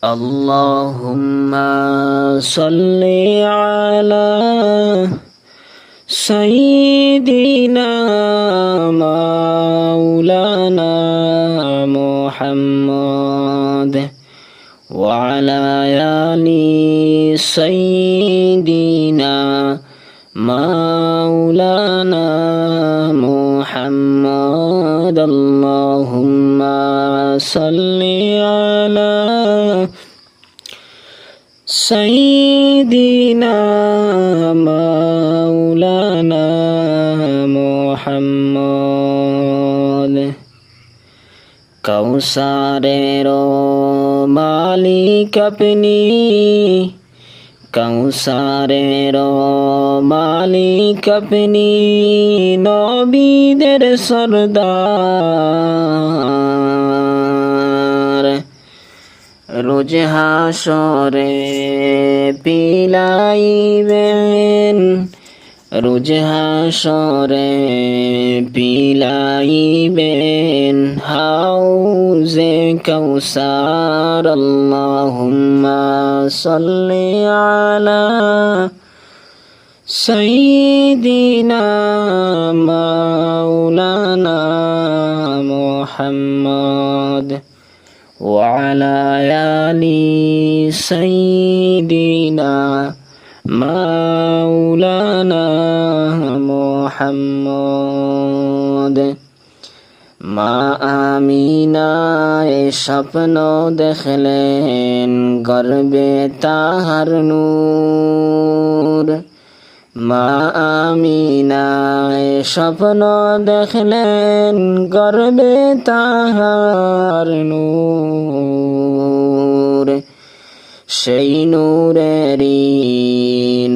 اللهم صل على سيدنا مولانا محمد وعلى آل سيدنا مولانا محمد اللهم صل على سيدنا مولانا محمد কাউসারের মালিক আপনি কাউসারের মালিক আপনি নবীদের সরদার রোজ হাসরে পিলাইবেন রোজ হাসরে পিলাইবেন হাউজে কাউসার আল্লাহুম্মা সাল্লি আলা সাইয়্যিদিনা মাওলানা মুহাম্মদ وعلى آل سيدنا مولانا محمد মা আমিনা স্বপ্ন দেখলেন গর্বে তাহার নূর মা আমিনা স্বপ্ন দেখলেন গর্বে তাহার নূর সেই নূরেরই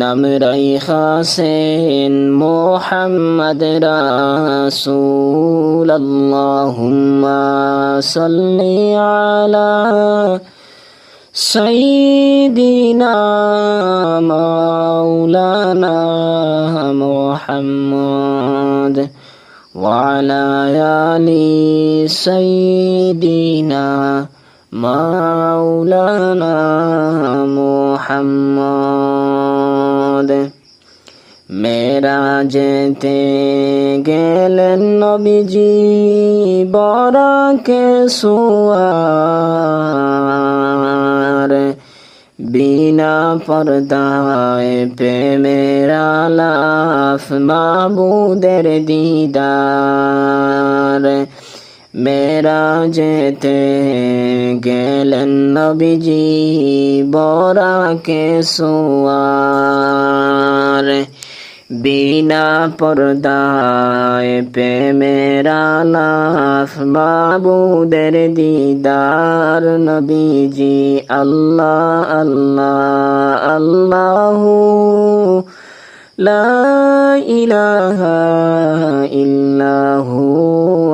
নাম রাইখাছেন মুহাম্মদ রাসূল আল্লাহুম্মা সাল্লি আলা সাইয়্যিদিনা মাওলানা মুহাম্মদ ওয়ালা আলি সাইয়্যিদিনা মাওলানা মুহাম্মদ মেরাজেতে গেলেন নবীজি বরাকে সুয়ার বিনা পর্দায় প্রেমের আলাপ মাবুদের দিদার মেরাজেতে গেলেন নবীজি বরাকে সুয়ার বিনা পর্দায় প্রেমের আলাপ মাবুদের দিদার নবীজি আল্লাহ আল্লাহ আল্লাহু লা ইলাহা ইল্লাহু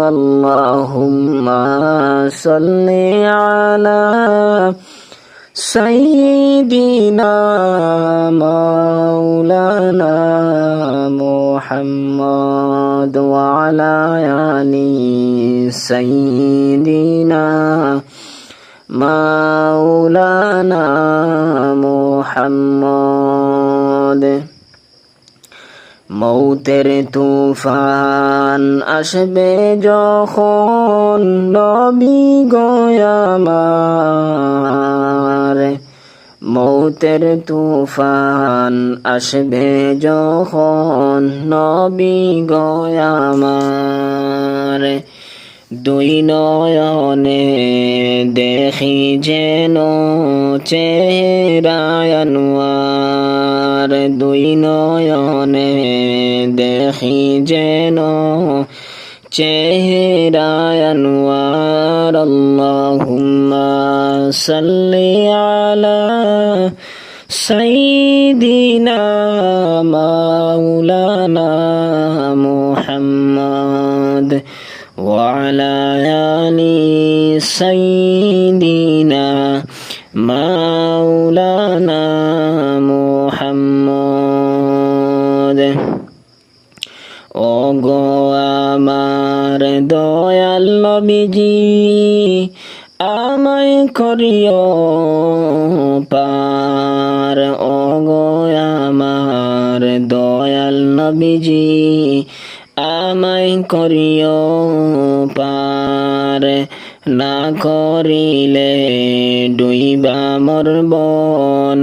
আল্লাহুম্মা সাল্লি আলা সাইয়্যিদিনা মাওলানা মুহাম্মদ ওয়া আলা আলি সাইয়্যিদিনা মাওলানা মুহাম্মদ মৌতের তুফান আসবে যখন নবী গো আমার মৌতের তুফান আসবে যখন নবী গো আমার দুই নয়নে দেখি যেন চেহারায় আনোয়ার দুই নয়নে দেখি যেন চেহারায় আনোয়ার আল্লাহুম্মা সাল্লি আলা সাইয়্যিদিনা মাওলানা মুহাম্মদ وعلى آل سيدنا مولانا محمد ওগো আমার দয়াল নবীজি আমায় করিও নবীজি আমায় করিও পার, না করিলে ডুইবা মরব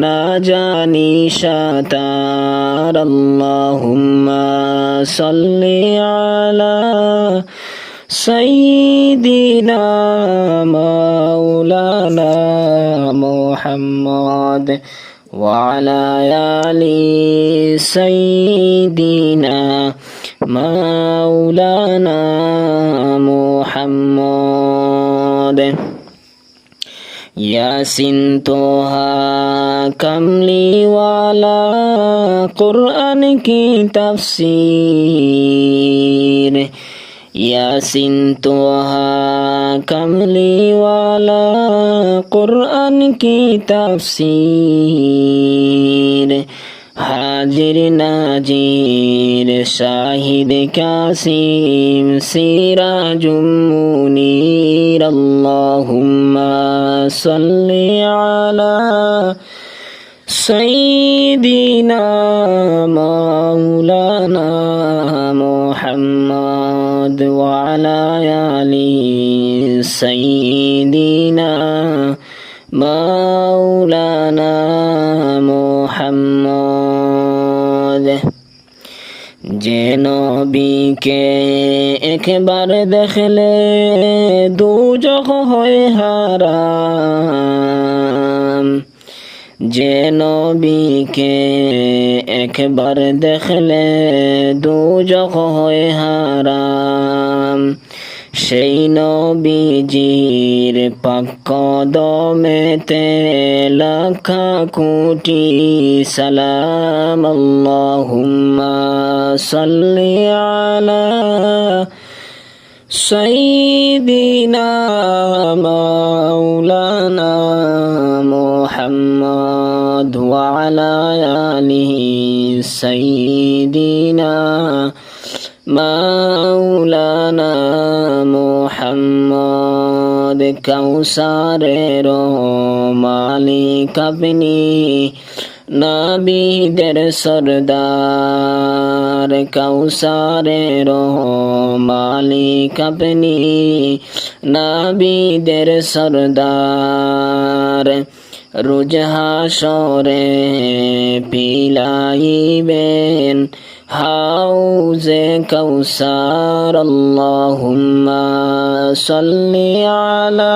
না জানি সাঁতার। আল্লাহুম্মা সাল্লি আলা সাইয়্যিদিনা মাওলানা মুহাম্মদ ওয়া আলা আলি সাইয়্যিদিনা মাওলানা মুহাম্মদ। ইয়াসিন তোহা কামলিওয়ালা কুরআন কি তাফসীর, ইয়াসিন তোহা কামলিওয়ালা কুরআন কি তাফসীর। হাজির নাজির শাহিদ কাসিম সিরাজুম মুনীর। আল্লাহুম্মা সাল্লি আলা সাইয়্যিদিনা মাওলানা মুহাম্মদ ওয়া আলা আলি সাইয়্যিদিনা মাওলানা মুহাম্মদ। যে নবীকে একবার দেখলে দুজখ হয় হারাম, যে নবীকে একবার দেখলে দুজখ হয় হারাম, সেই নবীজির পাক কদমেতে লাখা কোটি সালাম। আল্লাহুম্মা সাল্লি আলা সাইয়্যিদিনা মাওলানা মুহাম্মদ ওয়া আলা আলিহি সাইয়্যিদিনা মাওলানা মুহাম্মদ। কাউসারের মালিক আপনি, নবীদের সরদার। কাউসারের মালিক আপনি, নবীদের সরদার। রোজ হাসরে পিলাইবেন হাউজে কাউসার। আল্লাহুম্মা সাল্লি আলা